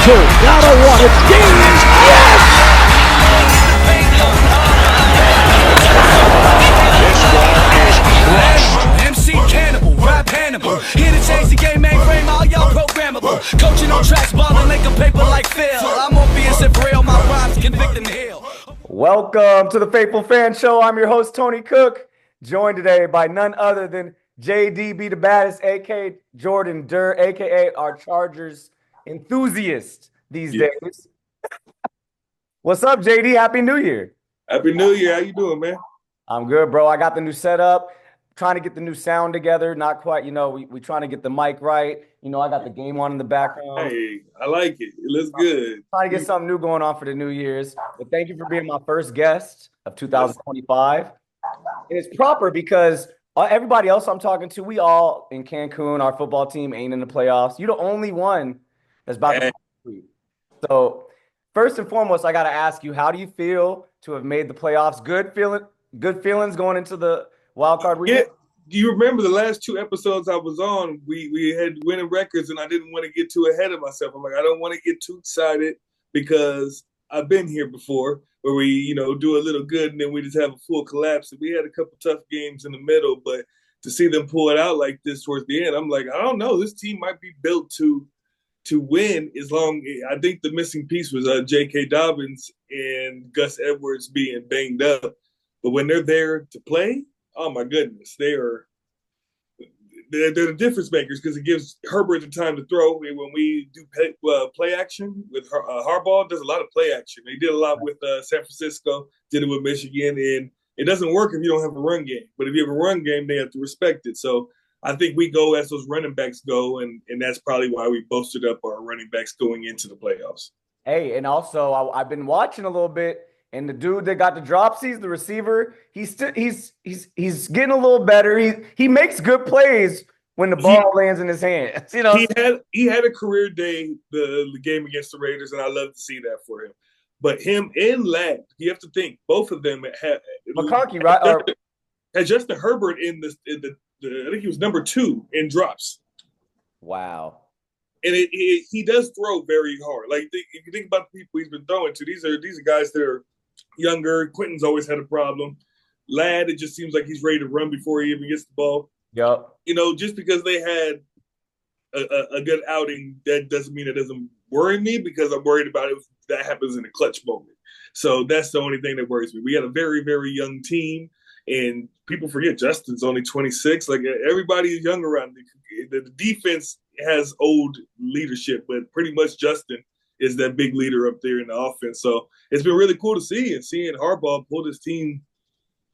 Gotta want it. Yes! This one is crushed. MC Cannibal, rap Hannibal. Here to change the game, mainframe, all y'all programmable. Coaching on tracks, ballin' like a paper like Phil. I'm Orpheus and for real, my rhymes convicting the hill. Welcome to the Faithful Fan Show. I'm your host, Tony Cook, joined today by none other than JD the Baddest, a.k.a. Jordan Durr, a.k.a. our Chargers enthusiast these days. What's up, JD? Happy New Year. Happy New Year. How you doing, man? I'm good, bro. I got the new setup, trying to get the new sound together. Not quite, we trying to get the mic right. I got the game on in the background. Hey, I like it. It looks good. Trying to get something new going on for the New Year's. But thank you for being my first guest of 2025. And it's proper because everybody else I'm talking to, we all in Cancun, our football team ain't in the playoffs. You're the only one that's about to. So first and foremost, I got to ask you, how do you feel to have made the playoffs? Good feelings going into the wild card weekend? Yeah. Do you remember the last two episodes I was on? We had winning records, and I didn't want to get too ahead of myself. I'm like, I don't want to get too excited because I've been here before where we, do a little good and then we just have a full collapse. And we had a couple tough games in the middle, but to see them pull it out like this towards the end, I'm like, I don't know. This team might be built to win as long. I think the missing piece was J.K. Dobbins and Gus Edwards being banged up. But when they're there to play, oh my goodness, they're the difference makers because it gives Herbert the time to throw. And when we do play action with Harbaugh, does a lot of play action. They did a lot with San Francisco, did it with Michigan, and it doesn't work if you don't have a run game. But if you have a run game, they have to respect it. So I think we go as those running backs go, and that's probably why we boasted up our running backs going into the playoffs. Hey, and also I've been watching a little bit. And the dude that got the dropsies, the receiver, he's getting a little better. He makes good plays when the ball lands in his hands. He had a career day the game against the Raiders, and I love to see that for him. But him and Ladd, you have to think both of them had McConkey, right? Had Justin Herbert in the I think he was number 2 in drops. Wow. And he does throw very hard. Like if you think about the people he's been throwing to, these are guys that are younger. Quentin's always had a problem. Ladd, it just seems like he's ready to run before he even gets the ball. Yep. Just because they had a good outing, that doesn't mean it doesn't worry me because I'm worried about it if that happens in a clutch moment. So that's the only thing that worries me. We had a very, very young team, and people forget Justin's only 26. Like everybody is young around. The defense has old leadership, but pretty much Justin is that big leader up there in the offense. So it's been really cool to see, and seeing Harbaugh pull this team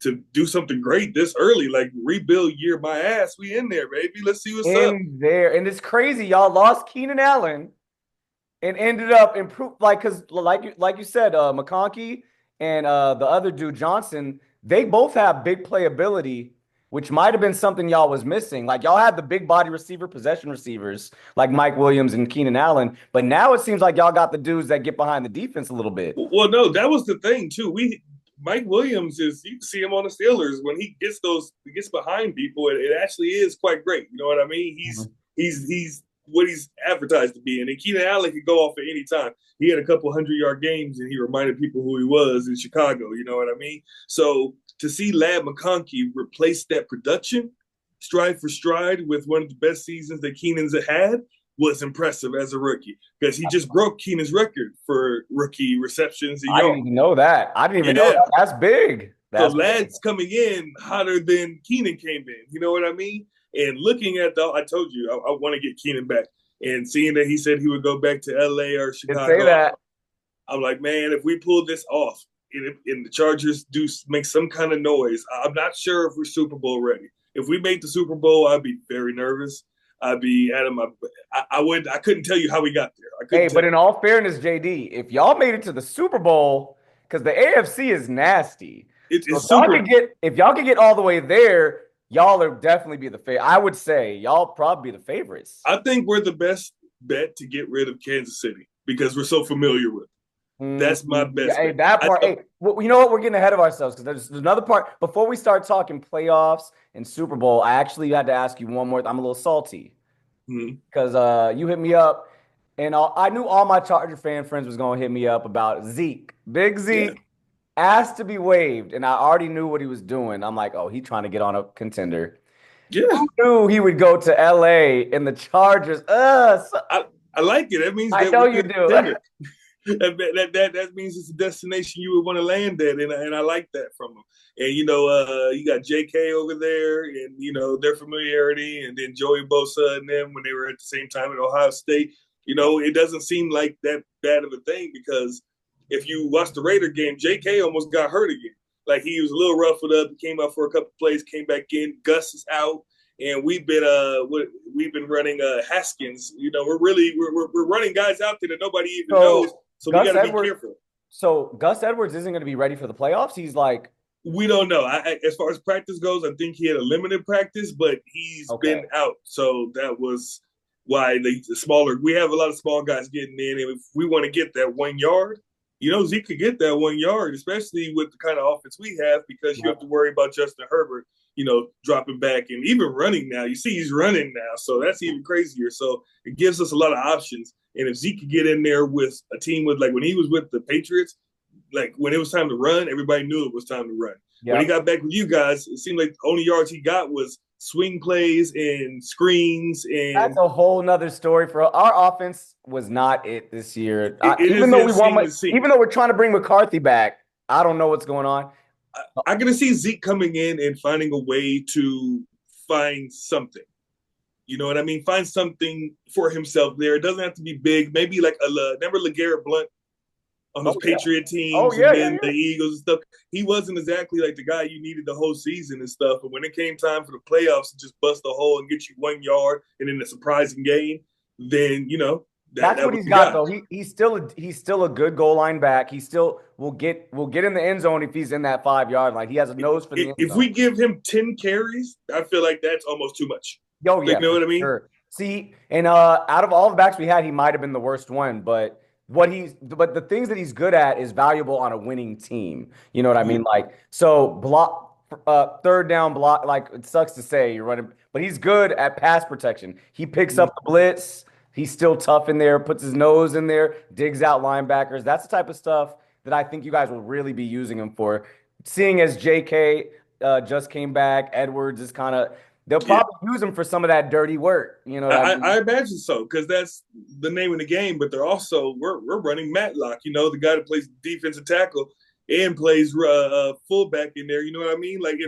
to do something great this early, like rebuild year my ass. We in there, baby. Let's see what's up. There. And it's crazy. Y'all lost Keenan Allen and ended up improved, because like you said, McConkey and the other dude, Johnson, they both have big playability, which might have been something y'all was missing. Like y'all had the big body receiver, possession receivers like Mike Williams and Keenan Allen, but now it seems like y'all got the dudes that get behind the defense a little bit. Well, no, that was the thing too. Mike Williams you can see him on the Steelers when he gets behind people. It actually is quite great. You know what I mean? He's what he's advertised to be. And then Keenan Allen could go off at any time. He had a couple 100-yard games and he reminded people who he was in Chicago. You know what I mean? So to see Ladd McConkey replace that production stride for stride with one of the best seasons that Keenan's had was impressive as a rookie because he just broke Keenan's record for rookie receptions. I didn't even know that. I didn't even know that. That's big. So Ladd's coming in hotter than Keenan came in. You know what I mean? And looking at I told you I want to get Keenan back. And seeing that he said he would go back to L.A. or Chicago, say that. I'm like, man, if we pull this off, and the Chargers do make some kind of noise, I'm not sure if we're Super Bowl ready. If we make the Super Bowl, I'd be very nervous. I'd be out of my. I couldn't tell you how we got there. But in all fairness, JD, if y'all made it to the Super Bowl, because the AFC is nasty, if y'all could get all the way there, y'all will definitely be the favorite. I would say y'all probably be the favorites. I think we're the best bet to get rid of Kansas City because we're so familiar with it. That's my best. Hey, that part. Well, you know what? We're getting ahead of ourselves because there's another part. Before we start talking playoffs and Super Bowl, I actually had to ask you one more. I'm a little salty because you hit me up And I knew all my Charger fan friends was gonna hit me up about Zeke. Big Yeah. Zeke asked to be waived, and I already knew what he was doing. I'm like, oh, he's trying to get on a contender. Yeah. Who knew he would go to LA and the Chargers? I like it. That means I that know we're you good do. contender. That means it's a destination you would want to land at, and I like that from them. And you got J.K. over there, and their familiarity, and then Joey Bosa and them when they were at the same time at Ohio State. It doesn't seem like that bad of a thing because if you watch the Raider game, J.K. almost got hurt again. Like he was a little ruffled up. He came out for a couple plays, came back in. Gus is out. And we've been running Haskins. We're running guys out there that nobody even knows. So we got to be careful. So Gus Edwards isn't going to be ready for the playoffs. He's like, we don't know. As far as practice goes, I think he had a limited practice, but he's been out. So that was why the smaller. We have a lot of small guys getting in, and if we want to get that 1 yard, Zeke could get that 1 yard, especially with the kind of offense we have, because you have to worry about Justin Herbert, dropping back and even running now. You see he's running now, so that's even crazier. So it gives us a lot of options. And if Zeke could get in there with a team with, like when he was with the Patriots, like when it was time to run, everybody knew it was time to run. Yep. When he got back with you guys, it seemed like the only yards he got was swing plays and screens. And that's a whole nother story. For our offense was not it this year. Even though we're trying to bring McCarthy back, I don't know what's going on. I'm going to see Zeke coming in and finding a way to find something. You know what I mean? Find something for himself there. It doesn't have to be big. Maybe like remember LeGarrette Blount on those Patriot teams and the Eagles and stuff. He wasn't exactly like the guy you needed the whole season and stuff. But when it came time for the playoffs to just bust a hole and get you 1 yard and in a surprising game, then that's what he's got though. He's still a good goal line back. He still will get in the end zone if he's in that 5 yard line. He has a nose for the end zone. If we give him 10 carries, I feel like that's almost too much. Oh yeah, you know what I mean? Sure. See, and out of all the backs we had, he might have been the worst one, but the things that he's good at is valuable on a winning team. You know what I mean? Like, so block, third down block, like it sucks to say you're running, but he's good at pass protection. He picks up the blitz. He's still tough in there, puts his nose in there, digs out linebackers. That's the type of stuff that I think you guys will really be using him for. Seeing as JK just came back, Edwards is kind of, they'll probably use him for some of that dirty work. You know, I imagine so, because that's the name of the game. But they're also we're running Matlock, the guy that plays defensive tackle and plays fullback in there. You know what I mean? Like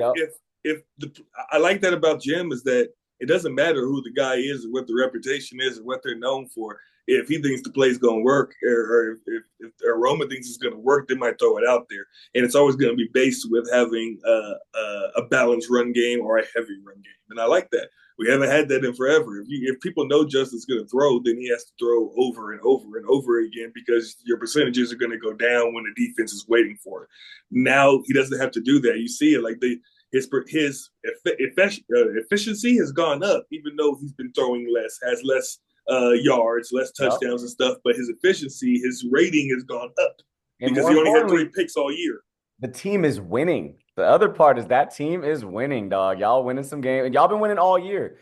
I like that about Jim is that it doesn't matter who the guy is or what the reputation is or what they're known for. If he thinks the play's going to work or if Roman thinks it's going to work, they might throw it out there. And it's always going to be based with having a balanced run game or a heavy run game. And I like that. We haven't had that in forever. If people know Justin's going to throw, then he has to throw over and over and over again because your percentages are going to go down when the defense is waiting for it. Now he doesn't have to do that. You see it like his efficiency has gone up, even though he's been throwing less, has less yards, less touchdowns and stuff. But his efficiency, his rating has gone up because he only had 3 picks all year. The team is winning. The other part is that team is winning, dog. Y'all winning some games, and y'all been winning all year.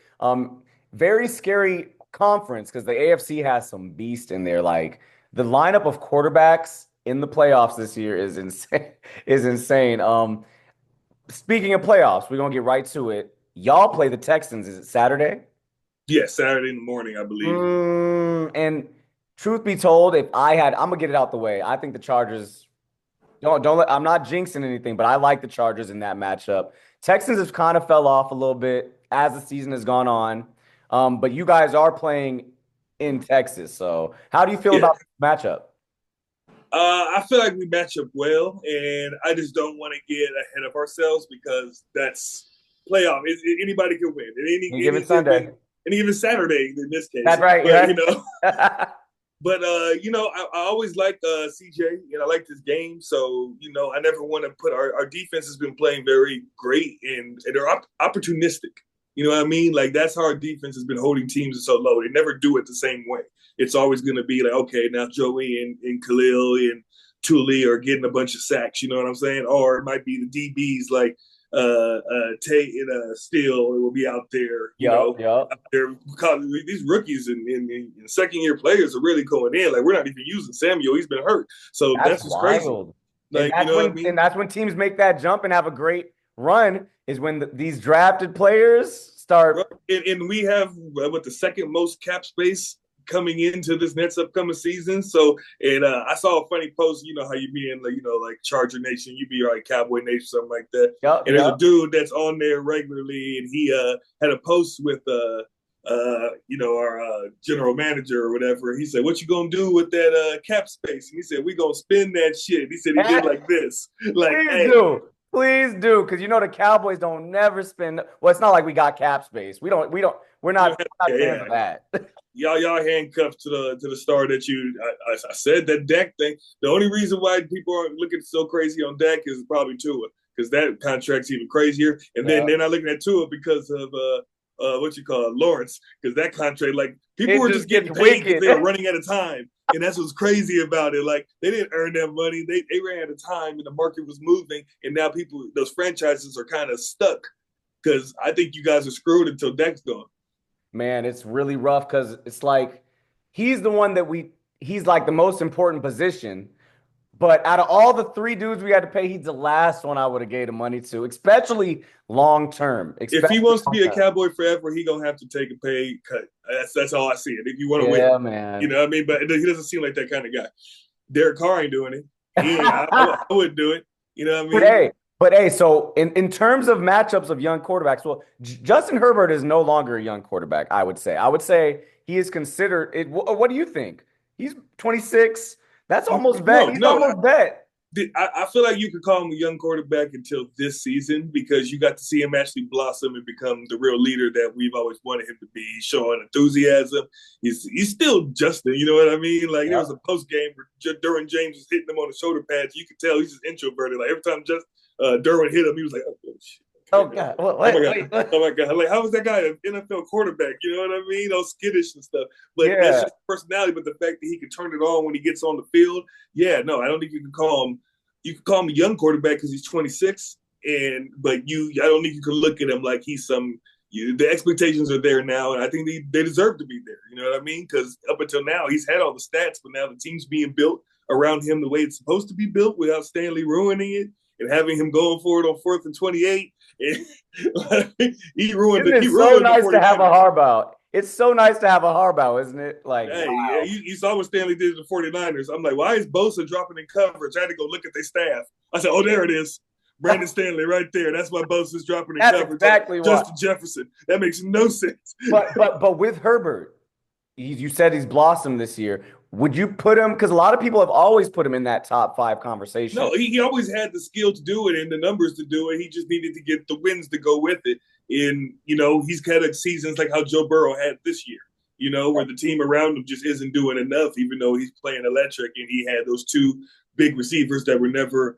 Very scary conference because the AFC has some beast in there. Like the lineup of quarterbacks in the playoffs this year is insane. Speaking of playoffs, we're gonna get right to it. Y'all play the Texans. Is it Saturday? Yeah, Saturday in the morning, I believe. And truth be told, I'm gonna get it out the way. I think the Chargers. I'm not jinxing anything, but I like the Chargers in that matchup. Texans have kind of fell off a little bit as the season has gone on. But you guys are playing in Texas. So how do you feel about this matchup? I feel like we match up well, and I just don't want to get ahead of ourselves because that's playoff. Anybody can win. Any given Sunday. Any given Saturday in this case. That's right. But, I always like CJ, and I like this game. So, I never want to put our defense has been playing very great, and they're opportunistic. You know what I mean? Like, that's how our defense has been holding teams so low. They never do it the same way. It's always going to be like, okay, now Joey and Khalil and Tuli are getting a bunch of sacks, you know what I'm saying? Or it might be the DBs like Tate and Steele will be out there. Out there because these rookies and second year players are really going in. Like we're not even using Samuel; he's been hurt. So that's what's crazy. Like and that's when teams make that jump and have a great run. Is when these drafted players start. And we have the second most cap space coming into this next upcoming season. So, and I saw a funny post, how you be in, like Charger Nation, you be like Cowboy Nation, something like that. And there's a dude that's on there regularly, and he had a post with our general manager or whatever. He said, "What you gonna do with that cap space?" And he said, "We gonna spend that shit." He said he did like this, like, Please do, because the Cowboys don't never spend. Well, it's not like we got cap space. We're not fans of that. Y'all handcuffed to the star that I said that Dak thing. The only reason why people are looking so crazy on Dak is probably Tua, because that contract's even crazier. And then they're not looking at Tua because of Lawrence, because that contract, like people were just getting paid because they were running out of time. And that's what's crazy about it. Like they didn't earn that money. They ran out of time and the market was moving. And now those franchises are kind of stuck because I think you guys are screwed until Dak's gone. Man, it's really rough because it's like he's the one he's like the most important position. But out of all the three dudes we had to pay, he's the last one I would have gave the money to, especially long term. If he wants to be a Cowboy forever, he gonna have to take a pay cut. That's all I see it. If you want to win, man. You know what I mean? But he doesn't seem like that kind of guy. Derek Carr ain't doing it. I wouldn't do it. You know what I mean? But so in terms of matchups of young quarterbacks, well, Justin Herbert is no longer a young quarterback, I would say. I would say he is considered it. What do you think? He's 26. That's almost vet. He's almost vet. I feel like you could call him a young quarterback until this season because you got to see him actually blossom and become the real leader that we've always wanted him to be. He's showing enthusiasm. He's still Justin, you know what I mean? Like there was a post game where Derwin James was hitting him on the shoulder pads. You could tell he's just introverted. Like every time Derwin hit him, he was like, "Oh shit." Oh God! Oh my God! Like, how was that guy an NFL quarterback? You know what I mean? All skittish and stuff. But that's just personality. But the fact that he can turn it on when he gets on the field, I don't think you can call him. You can call him a young quarterback because he's 26, I don't think you can look at him like he's some. The expectations are there now, and I think they deserve to be there. You know what I mean? Because up until now, he's had all the stats, but now the team's being built around him the way it's supposed to be built without Stanley ruining it and having him going for it on 4th and 28. He ruined it. It's so nice to have a Harbaugh. It's so nice to have a Harbaugh, isn't it? Like, wow. You saw what Stanley did to the 49ers. I'm like, why is Bosa dropping in coverage? I had to go look at their staff. I said, oh, there it is. Brandon Stanley right there. That's why Bosa's dropping in coverage. Exactly why. Justin Jefferson. That makes no sense. But with Herbert, you said he's blossomed this year. Would you put him, because a lot of people have always put him in that top 5 conversation? No, he always had the skill to do it and the numbers to do it. He just needed to get the wins to go with it. And, he's had seasons like how Joe Burrow had this year, where the team around him just isn't doing enough, even though he's playing electric and he had those 2 big receivers that were never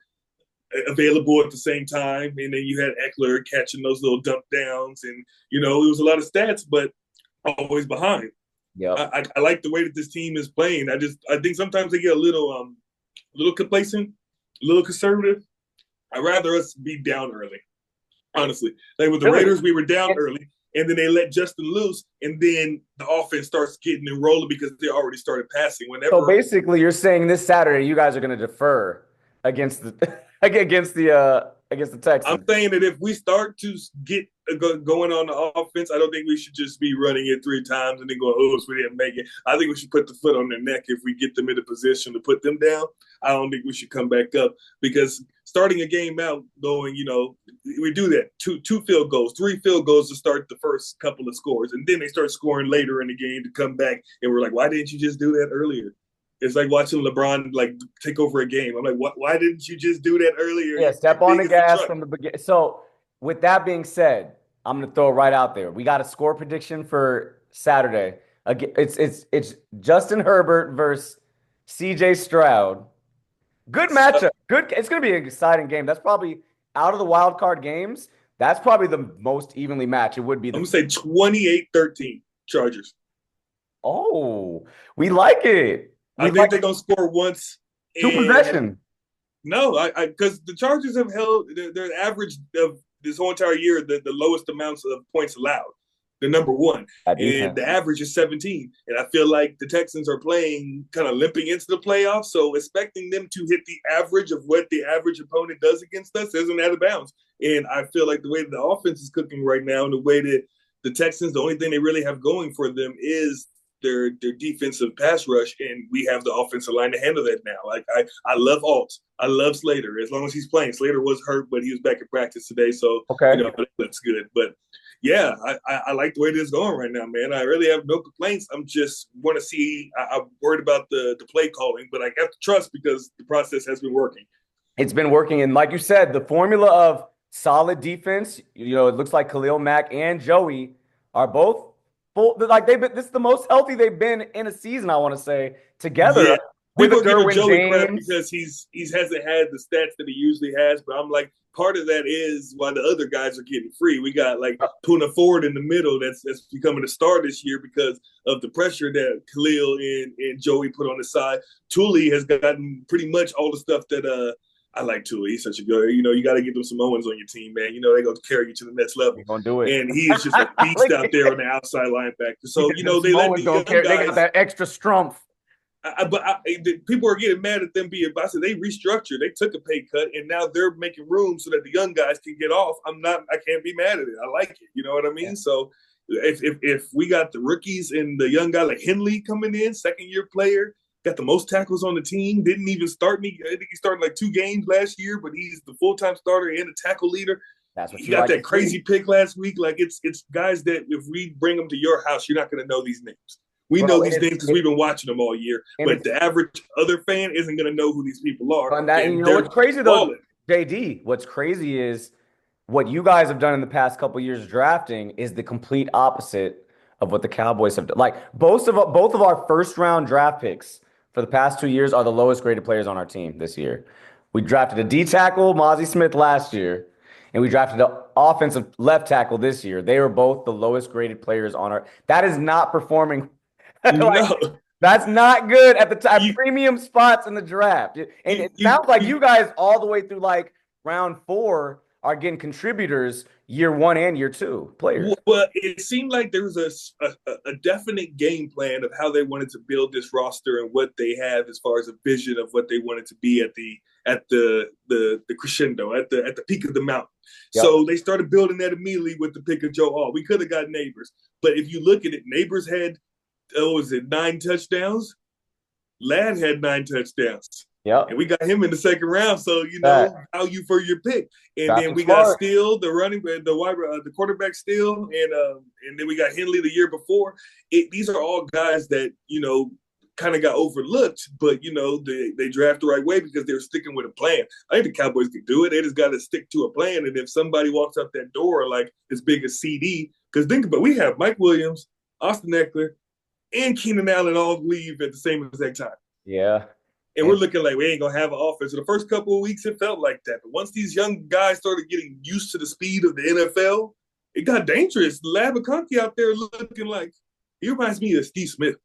available at the same time. And then you had Eckler catching those little dump downs. And, it was a lot of stats, but always behind. Yeah, I like the way that this team is playing. I think sometimes they get a little complacent, a little conservative. I'd rather us be down early, honestly. Like with the Raiders, we were down early, and then they let Justin loose, and then the offense starts getting and rolling because they already started passing. So basically, you're saying this Saturday you guys are going to defer against the against the Texans. I'm saying that if we start to get going on the offense, I don't think we should just be running it 3 times and then go, oh, so we didn't make it. I think we should put the foot on their neck if we get them in a position to put them down. I don't think we should come back up because starting a game out going, we do that. 2 field goals, 3 field goals to start the first couple of scores. And then they start scoring later in the game to come back. And we're like, why didn't you just do that earlier? It's like watching LeBron take over a game. I'm like, why didn't you just do that earlier? Yeah, step on the gas from the beginning. So with that being said, I'm going to throw it right out there. We got a score prediction for Saturday. It's Justin Herbert versus CJ Stroud. Good matchup. Good. It's going to be an exciting game. That's probably out of the wild card games. That's probably the most evenly matched. It would be. I'm going to say 28-13 Chargers. Oh, we like it. I think they're going to score once. 2 possession. No, because the Chargers have held their average of this whole entire year the lowest amounts of points allowed. They're number one, and the average is 17. And I feel like the Texans are playing kind of limping into the playoffs, so expecting them to hit the average of what the average opponent does against us isn't out of bounds. And I feel like the way the offense is cooking right now, and the way that the Texans, the only thing they really have going for them is their defensive pass rush, and we have the offensive line to handle that now. Like I love Alt. I love Slater as long as he's playing. Slater was hurt, but he was back in practice today, so that's good. But yeah, I like the way this is going right now, man. I really have no complaints. I'm just want to see. I'm worried about the play calling, but I have to trust because the process has been working. It's been working, and like you said, the formula of solid defense. It looks like Khalil Mack and Joey are both full. Like this is the most healthy they've been in a season. I want to say together. Yeah. With People give Joey James. crap because he hasn't had the stats that he usually has, but I'm like, part of that is why the other guys are getting free. We got like Puna Ford in the middle that's becoming a star this year because of the pressure that Khalil and Joey put on the side. Thule has gotten pretty much all the stuff that I like Thule. He's such a good, you got to get them Samoans on your team, man. They're going to carry you to the next level. You're going to do it. And he is just a beast out there on the outside linebacker. So, they let the young guys. They got that extra strumpf. People are getting mad at them being. I said they restructured. They took a pay cut, and now they're making room so that the young guys can get off. I can't be mad at it. I like it. You know what I mean? Yeah. So if we got the rookies and the young guy like Henley coming in, second-year player, got the most tackles on the team, didn't even start me. I think he started like 2 games last year, but he's the full-time starter and a tackle leader. That's what he got that crazy pick last week. Like it's guys that if we bring them to your house, you're not going to know these names. We know these names because we've been watching them all year, but the average other fan isn't going to know who these people are. And what's crazy though, JD, what's crazy is what you guys have done in the past couple of years drafting is the complete opposite of what the Cowboys have done. Like both of our first round draft picks for the past 2 years are the lowest graded players on our team this year. We drafted a D tackle, Mozzie Smith, last year, and we drafted an offensive left tackle this year. They were both the lowest graded players on our. That is not performing. No. That's not good at the time. Premium spots in the draft. And it sounds like you guys all the way through like round 4 are getting contributors year 1 and year 2 players. Well, it seemed like there was a definite game plan of how they wanted to build this roster and what they have as far as a vision of what they wanted to be at the crescendo, at the peak of the mountain. Yep. So they started building that immediately with the pick of Joe Hall. We could have got Neighbors, but if you look at it, Neighbors had 9 touchdowns? Ladd had 9 touchdowns. Yeah. And we got him in the second round. So, value for your pick. And then we smart. got Steele, the running back, the quarterback Steele, and then we got Henley the year before. These are all guys that, kind of got overlooked, but, they draft the right way because they were sticking with a plan. I think the Cowboys can do it. They just got to stick to a plan. And if somebody walks up that door like as big as CD, because think about it, we have Mike Williams, Austin Eckler, and Keenan Allen all leave at the same exact time. Yeah. And we're looking like we ain't going to have an offense. So the first couple of weeks, it felt like that. But once these young guys started getting used to the speed of the NFL, it got dangerous. Labaconte out there looking like he reminds me of Steve Smith.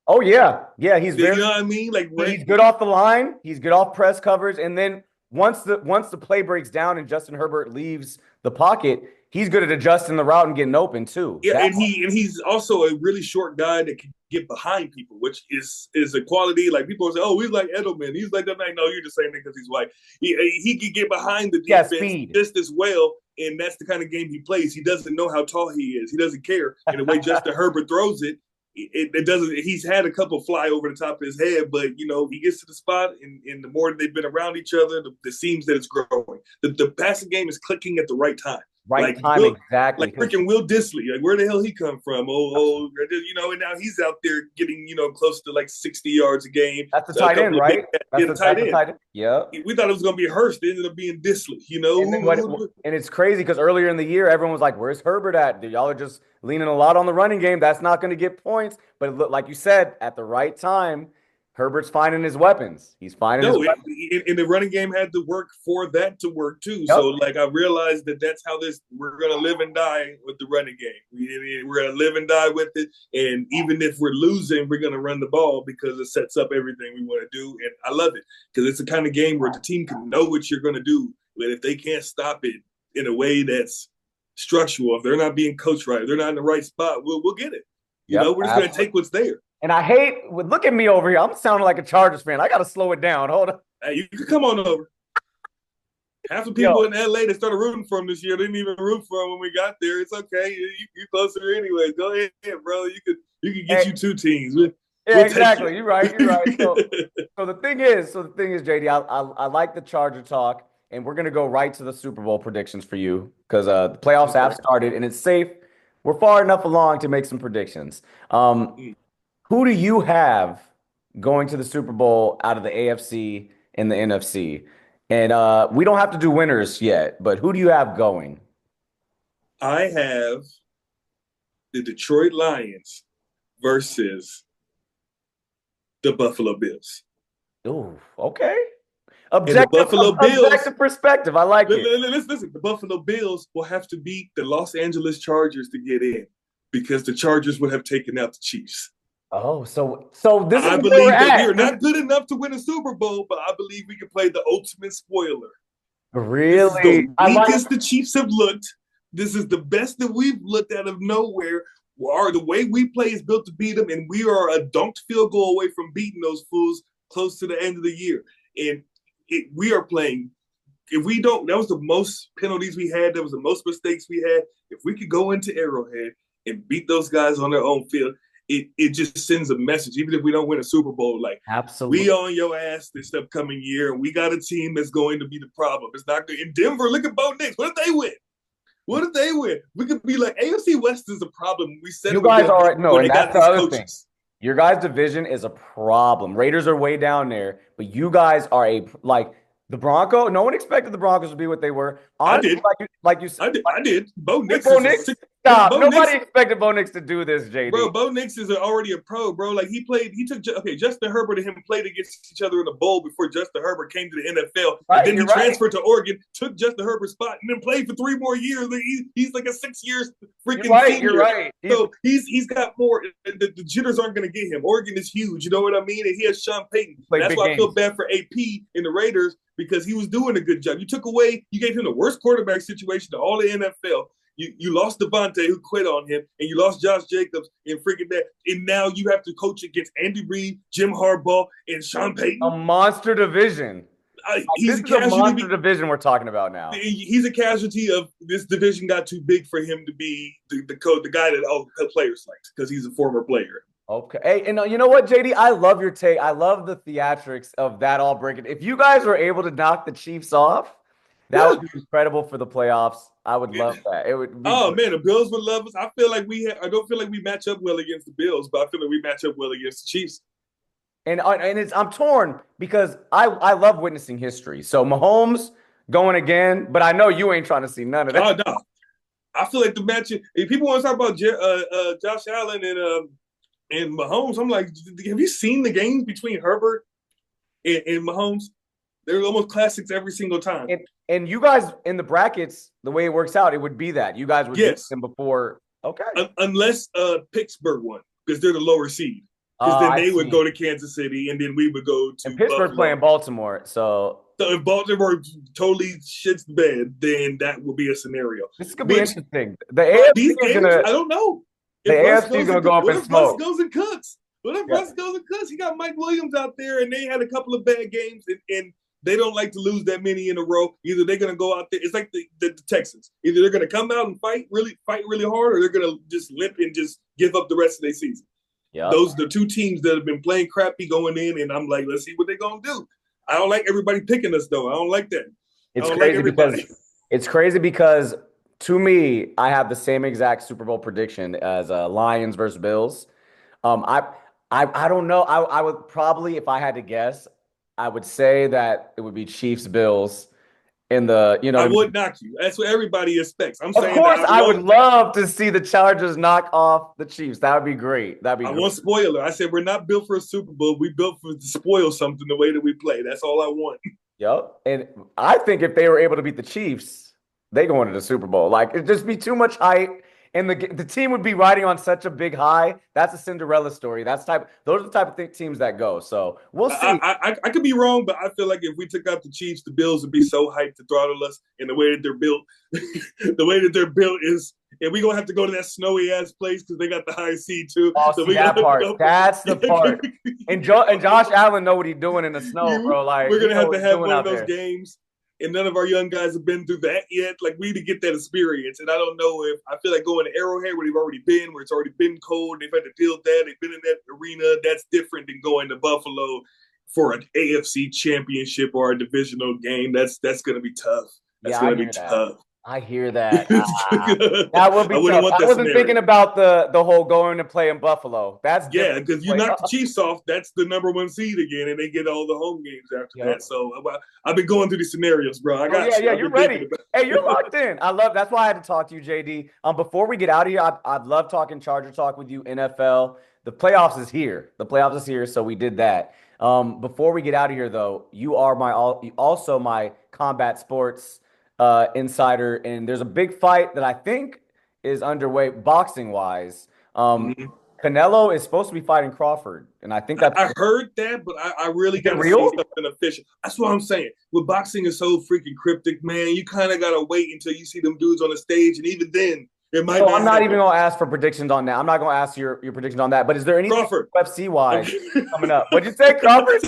Oh, yeah. Yeah, he's very – you know what I mean? Like he's good off the line. He's good off press coverage. And then once the play breaks down and Justin Herbert leaves the pocket – he's good at adjusting the route and getting open too. Yeah, and he's also a really short guy that can get behind people, which is a quality. Like people say, "Oh, he's like Edelman." He's like that. Like, no, you're just saying that because he's white. He can get behind the defense just as well, and that's the kind of game he plays. He doesn't know how tall he is. He doesn't care. And the way Justin Herbert throws it, it doesn't. He's had a couple fly over the top of his head, but he gets to the spot, and the more they've been around each other, it seems that it's growing. The passing game is clicking at the right time. Exactly. Like freaking Will Disley. Like, where the hell he come from? And now he's out there getting, close to like 60 yards a game. That's the tight end, right? That's the tight end. Yeah. We thought it was going to be Hurst. It ended up being Disley, And it's crazy because earlier in the year, everyone was like, where's Herbert at? Y'all are just leaning a lot on the running game. That's not going to get points. But it looked, like you said, at the right time, Herbert's finding his weapons. He's finding his weapons. And the running game had to work for that to work too. Yep. So, I realized that's how we're going to live and die with the running game. We're going to live and die with it. And even if we're losing, we're going to run the ball because it sets up everything we want to do. And I love it because it's the kind of game where the team can know what you're going to do. But if they can't stop it, in a way that's structural, if they're not being coached right, if they're not in the right spot, we'll get it. You know, we're just going to take what's there. And I hate, look at me over here. I'm sounding like a Chargers fan. I got to slow it down. Hold on. Hey, you can come on over. Half the people in LA that started rooting for him this year didn't even root for him when we got there. It's okay. You're closer anyways. Go ahead, bro. You could get you 2 teams. We'll exactly. You're right. So the thing is, JD, I like the Charger talk, and we're gonna go right to the Super Bowl predictions for you because the playoffs have started and it's safe. We're far enough along to make some predictions. Who do you have going to the Super Bowl out of the AFC and the NFC? And we don't have to do winners yet, but who do you have going? I have the Detroit Lions versus the Buffalo Bills. Oh, okay. Objective perspective. I like it. Listen, the Buffalo Bills will have to beat the Los Angeles Chargers to get in because the Chargers would have taken out the Chiefs. Oh, so this is I believe that we are not good enough to win a Super Bowl, but I believe we can play the ultimate spoiler. Really? This is the weakest the Chiefs have looked. This is the best that we've looked out of nowhere. The way we play is built to beat them, and we are a dunked field goal away from beating those fools close to the end of the year. And we are playing. If we don't, that was the most penalties we had. That was the most mistakes we had. If we could go into Arrowhead and beat those guys on their own field, it just sends a message. Even if we don't win a Super Bowl, like absolutely, we on your ass this upcoming year, and we got a team that's going to be the problem. It's not good in Denver. Look at Bo Nix. What if they win? What if they win? We could be like AFC West is a problem. We said you guys are no, and that's the other thing. Your guys' division is a problem. Raiders are way down there, but you guys are the Broncos. No one expected the Broncos to be what they were. Honestly, I did. Bo Nix. Stop. Nobody expected Bo Nix to do this, JD. Bro, Bo Nix is already a pro, bro. Like Justin Herbert and him played against each other in the bowl before Justin Herbert came to the NFL. Right, and then he transferred to Oregon, took Justin Herbert's spot, and then played for 3 more years. He's like a 6 years freaking senior. You're right. So he's got more. The jitters aren't going to get him. Oregon is huge. You know what I mean? And he has Sean Payton. That's why I feel bad for AP in the Raiders because he was doing a good job. You gave him the worst quarterback situation to all the NFL. You lost Devontae, who quit on him, and you lost Josh Jacobs and freaking that. And now you have to coach against Andy Reid, Jim Harbaugh, and Sean Payton. A monster division. This is a monster division we're talking about now. He's a casualty of this division got too big for him to be the guy that all the players like because he's a former player. Okay. Hey, and you know what, JD? I love your take. I love the theatrics of that all breaking. If you guys were able to knock the Chiefs off, that would be incredible for the playoffs. I would love that. It would. Man, the Bills would love us. I don't feel like we match up well against the Bills, but I feel like we match up well against the Chiefs. And I'm torn because I love witnessing history. So Mahomes going again, but I know you ain't trying to see none of that. Oh no, I feel like the match. If people want to talk about Josh Allen and Mahomes, I'm like, have you seen the games between Herbert and Mahomes? They're almost classics every single time. And you guys in the brackets, the way it works out, it would be that you guys would get them before. Okay. Unless Pittsburgh won, because they're the lower seed. Because then they would go to Kansas City, and then we would go to and Pittsburgh Buffalo. Playing Baltimore. So if Baltimore totally shits the bed, then that will be a scenario. This could be interesting. The AFC is gonna. I don't know. The AFC is gonna go up in smoke. What if Russ goes and cooks? Russ goes and cooks? He got Mike Williams out there, and they had a couple of bad games, and they don't like to lose that many in a row. Either they're going to go out there. It's like the Texans. Either they're going to come out and fight really hard, or they're going to just limp and just give up the rest of their season. Yep. Those are the 2 teams that have been playing crappy going in, and I'm like, let's see what they're going to do. I don't like everybody picking us, though. I don't like that. It's crazy because to me, I have the same exact Super Bowl prediction as Lions versus Bills. I don't know. I would probably, if I had to guess, I would say that it would be Chiefs Bills in the, I would knock you. That's what everybody expects. Of course, I would love to see the Chargers knock off the Chiefs. That would be great. I want spoiler. I said we're not built for a Super Bowl. We built to spoil something the way that we play. That's all I want. Yep. And I think if they were able to beat the Chiefs, they go into the Super Bowl. Like, it'd just be too much hype. and the team would be riding on such a big high. That's a Cinderella story. Those are the type of teams that go. So we'll see. I could be wrong, but I feel like if we took out the Chiefs, the Bills would be so hyped to throttle us. And the way that they're built, is, and we're gonna have to go to that snowy ass place because they got the high seed too. Oh, so see that part. That's the part. And Josh Allen know what he's doing in the snow, bro. Like we're gonna have to have one of those games. And none of our young guys have been through that yet. Like, we need to get that experience. And I don't know if I feel like going to Arrowhead where they've already been, where it's already been cold. They've had to deal with that. They've been in that arena. That's different than going to Buffalo for an AFC championship or a divisional game. That's going to be tough. That's going to be tough. I hear that. That would be tough. I wasn't thinking about the whole going to play in Buffalo. That's because you knock the Chiefs off, that's the number one seed again, and they get all the home games after that. So I've been going through these scenarios, bro. I got you. Yeah, you're ready. Hey, you're locked in. That's why I had to talk to you, JD. Before we get out of here, I'd love talking Charger talk with you, NFL. The playoffs is here. So we did that. Before we get out of here, though, you are also my combat sports insider, and there's a big fight that I think is underway boxing wise. Canelo is supposed to be fighting Crawford, and I think I heard that, but I really got to see something official. That's what I'm saying. With boxing is so freaking cryptic, man. You kind of got to wait until you see them dudes on the stage, and even then, it might. So I'm not even gonna ask for predictions on that. I'm not gonna ask your predictions on that. But is there anything UFC wise coming up? What'd you say, Crawford?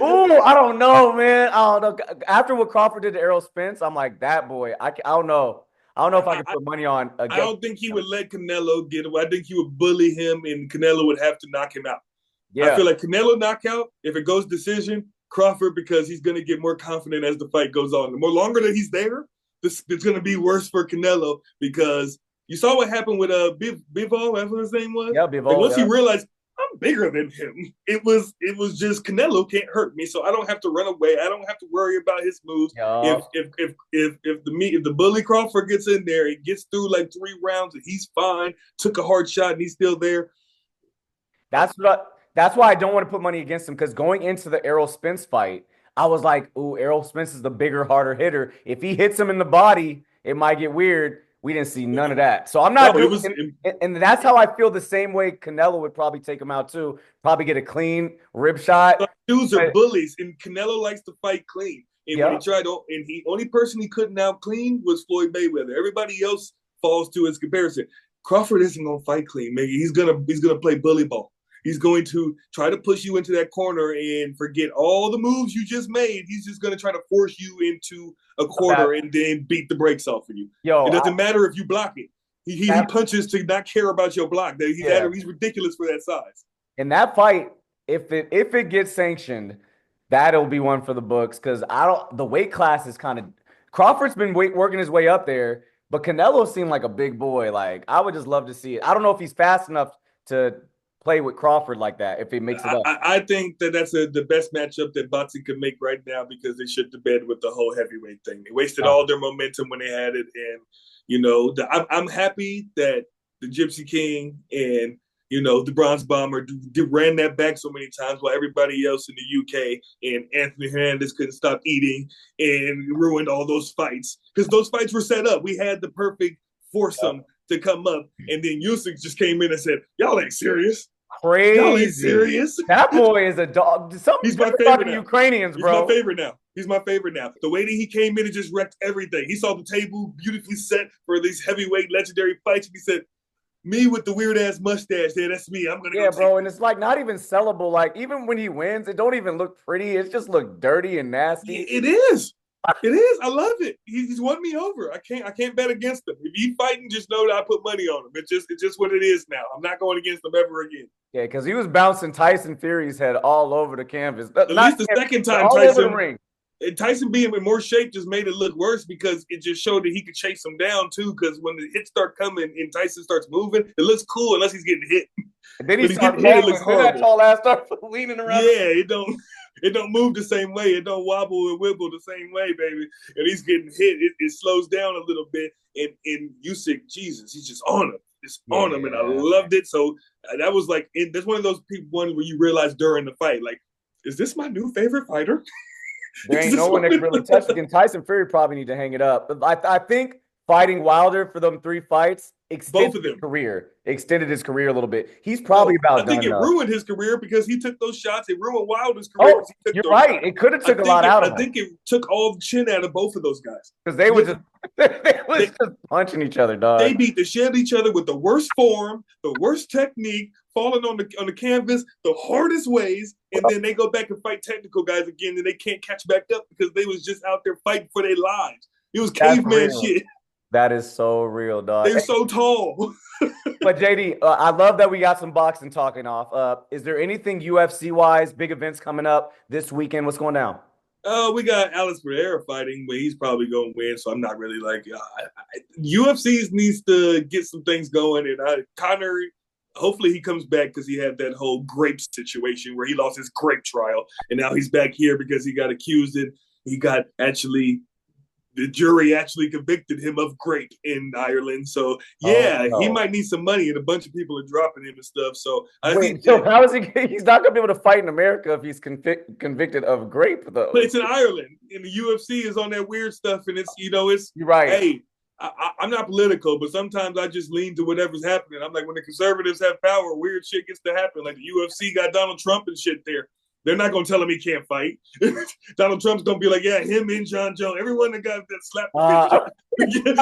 Ooh, I don't know, man. I don't know. After what Crawford did to Errol Spence, I'm like, that boy. I don't know. I don't know if I can put money on. I don't think he would let Canelo get away. I think he would bully him, and Canelo would have to knock him out. Yeah. I feel like Canelo knockout, if it goes decision, Crawford, because he's going to get more confident as the fight goes on. The more longer that he's there, it's going to be worse for Canelo, because you saw what happened with Bivol, that's what his name was? Yeah, Bivol. Like once he realized, I'm bigger than him, it was just Canelo can't hurt me, so I don't have to run away. I don't have to worry about his moves. Yeah. If the bully Crawford gets in there and gets through like 3 rounds and he's fine, took a hard shot and he's still there. That's why I don't want to put money against him, because going into the Errol Spence fight, I was like, ooh, Errol Spence is the bigger, harder hitter. If he hits him in the body, it might get weird. We didn't see none of that. So I'm not and that's how I feel the same way Canelo would probably take him out too. Probably get a clean rib shot. Dudes are bullies, and Canelo likes to fight clean. And when he tried to, and he only person he couldn't out clean was Floyd Mayweather. Everybody else falls to his comparison. Crawford isn't gonna fight clean, maybe. He's gonna play bully ball. He's going to try to push you into that corner and forget all the moves you just made. He's just going to try to force you into a corner and then beat the brakes off of you. It doesn't matter if you block it. He punches to not care about your block. He's ridiculous for that size. In that fight, if it gets sanctioned, that'll be one for the books, because the weight class is kind of – Crawford's been working his way up there, but Canelo seemed like a big boy. Like, I would just love to see it. I don't know if he's fast enough to – play with Crawford like that if he makes it up. I think that's the best matchup that boxing could make right now, because they shit the bed with the whole heavyweight thing. They wasted all their momentum when they had it, and I'm happy that the Gypsy King and the Bronze Bomber ran that back so many times, while everybody else in the UK and Anthony Hernandez couldn't stop eating and ruined all those fights, because those fights were set up. We had the perfect foursome to come up, and then Usyk just came in and said, "Y'all ain't serious." Crazy. Y'all ain't serious. That boy is a dog. He's my favorite now. Ukrainians, bro. He's my favorite now. The way that he came in and just wrecked everything. He saw the table beautifully set for these heavyweight legendary fights, and he said, "Me with the weird ass mustache, that's me. I'm gonna." Yeah, bro, and it's like not even sellable. Like, even when he wins, it don't even look pretty. It just look dirty and nasty. It is. It is. I love it. He's won me over. I can't bet against him. If he's fighting, just know that I put money on him. It's just what it is now. I'm not going against him ever again. Yeah, because he was bouncing Tyson Fury's head all over the canvas. At least the second time, Tyson being in more shape just made it look worse, because it just showed that he could chase him down too. Because when the hits start coming and Tyson starts moving, it looks cool unless he's getting hit. And then he starts hit, it looks horrible. That tall ass starts leaning around. Yeah, it don't move the same way. It don't wobble and wibble the same way, baby. And he's getting hit. It slows down a little bit. And Usyk, Jesus, he's just on him. It's on him, and I loved it. So that was like, that's one of those ones where you realize during the fight, like, is this my new favorite fighter? There ain't no one that can really touch it. And Tyson Fury probably need to hang it up. But I think fighting Wilder for them 3 fights Both of them. extended his career a little bit. He's probably about done. I think it though. ruined his career because he took those shots. It ruined Wilder's career. Oh, you're right. It could have took a lot out of him. I think it took all the chin out of both of those guys. Because they were just punching each other, dog. They beat the shit out of each other with the worst form, the worst technique, falling on the canvas, the hardest ways, and then they go back and fight technical guys again, and they can't catch back up because they was just out there fighting for their lives. It was caveman shit. That is so real, dog. They're so tall. But JD, I love that we got some boxing talking off. Is there anything UFC-wise, big events coming up this weekend? What's going down? We got Alex Pereira fighting, but he's probably going to win, so I'm not really like UFC needs to get some things going, and Conor, hopefully he comes back because he had that whole grape situation where he lost his grape trial, and now he's back here because he got accused and he got the jury actually convicted him of grape in Ireland. So, he might need some money, and a bunch of people are dropping him and stuff. So, how is he? He's not going to be able to fight in America if he's convicted of grape, though. But it's in Ireland, and the UFC is on that weird stuff, and it's, You're right. Hey, I'm not political, but sometimes I just lean to whatever's happening. I'm like, when the conservatives have power, weird shit gets to happen. Like the UFC got Donald Trump and shit there. They're not going to tell him he can't fight. Donald Trump's going to be like, yeah, him and John Jones. Everyone that got that slap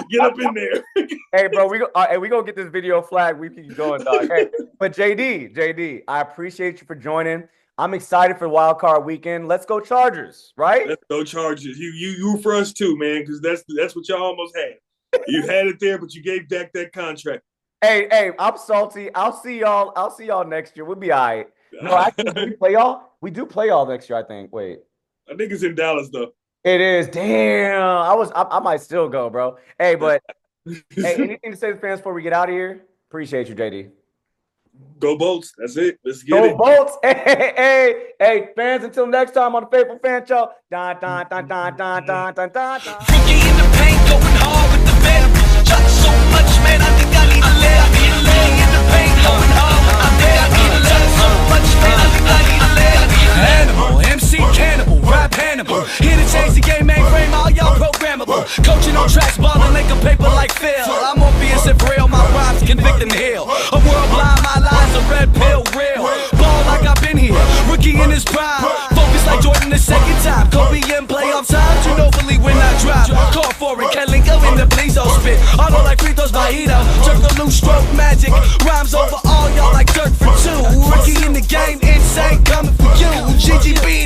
get up in there. Hey, bro, we going to get this video flagged. We keep going, dog. Hey, but JD, I appreciate you for joining. I'm excited for Wild Card Weekend. Let's go Chargers, right? Let's go Chargers. You for us too, man, because that's what y'all almost had. You had it there, but you gave Dak that contract. Hey, I'm salty. I'll see y'all next year. We'll be all right. No, actually, do we play y'all? We do play y'all next year, I think. Wait. I think it's in Dallas, though. It is. Damn. I might still go, bro. Hey, but anything to say to the fans before we get out of here? Appreciate you, JD. Go Bolts. That's it. Let's get it. Go Bolts. Hey, fans, until next time on the Faithful Fan Show. Dun, dun, dun, dun, dun, dun, dun, dun, dun. Rookie in the paint, going hard with the venom. Shot so much, man, I think I need a leg. Rookie in the paint, going hard with the venom. Shot so much, man, I think I need a leg. Animal, MC Cannibal, rap Hannibal. Here to change the game, mainframe, all y'all programmable. Coaching on tracks, balling like a paper like Phil. I'm obvious and real, my rhymes convict and heal. A world blind, my lines a red pill, real. Ball like I've been here, rookie in his prime. Focus like Jordan the second time. Kobe in playoff times, you know believe when I drop. Call for it, Kalinko in the Blizo spit. Auto like free throws by Ito. Jerk the loose stroke magic. Rhymes over all y'all like Dirk for two. Rookie in the game, insane, coming for you. GGB